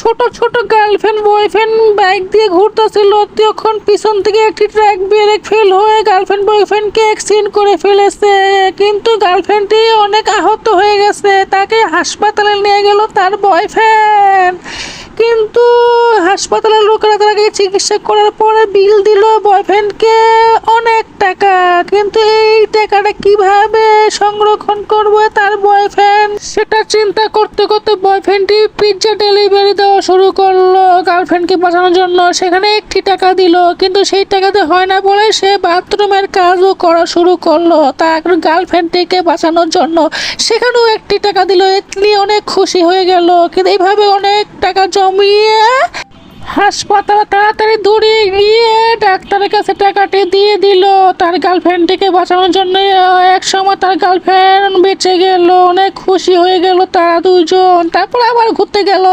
ছোট ছোট girlfriend boyfriend bike দিয়ে ঘুরতেছিল, তখন পিছন থেকে একটি ট্রাক ব্রেক ফেল হয়ে গার্লফ্রেন্ড বয়ফ্রেন্ডকে অ্যাক্সিডেন্ট করে ফেলেছে। কিন্তু গার্লফ্রেন্ডটি অনেক আহত হয়ে গেছে, তাকে হাসপাতালে নিয়ে গেল তার বয়ফ্রেন্ড। কিন্তু হাসপাতালের লোকেরা তাকে চিকিৎসা করার পরে বিল দিল বয়ফ্রেন্ডকে অনেক টাকা। কিন্তু এই টাকাটা কিভাবে সংরক্ষণ করবে তার বয়ফ্রেন্ড, সেটা চিন্তা করতে করতে বয়ফ্রেন্ডটি পিৎজা ডেলিভারি দেওয়া শুরু করলো গার্লফ্রেন্ডকে বাঁচানোর জন্য। সেখানে একটি টাকা দিল, কিন্তু সেই টাকাতে হয় না বলে সে বাথরুমের কাজও করা শুরু করলো তার গার্লফ্রেন্ডটিকে বাঁচানোর জন্য। সেখানেও একটি টাকা দিল, এতনি অনেক খুশি হয়ে গেল। কিন্তু এইভাবে অনেক টাকা জমিয়ে হাসপাতালে তাড়াতাড়ি দৌড়িয়ে গিয়ে ডাক্তারের কাছে টাকাটি দিয়ে দিল তার গার্লফ্রেন্ডটিকে বাঁচানোর জন্য। এক সময় তার গার্লফ্রেন্ড বেঁচে গেল, অনেক খুশি হয়ে গেল তারা দুজন। তারপর আবার ঘুরতে গেল।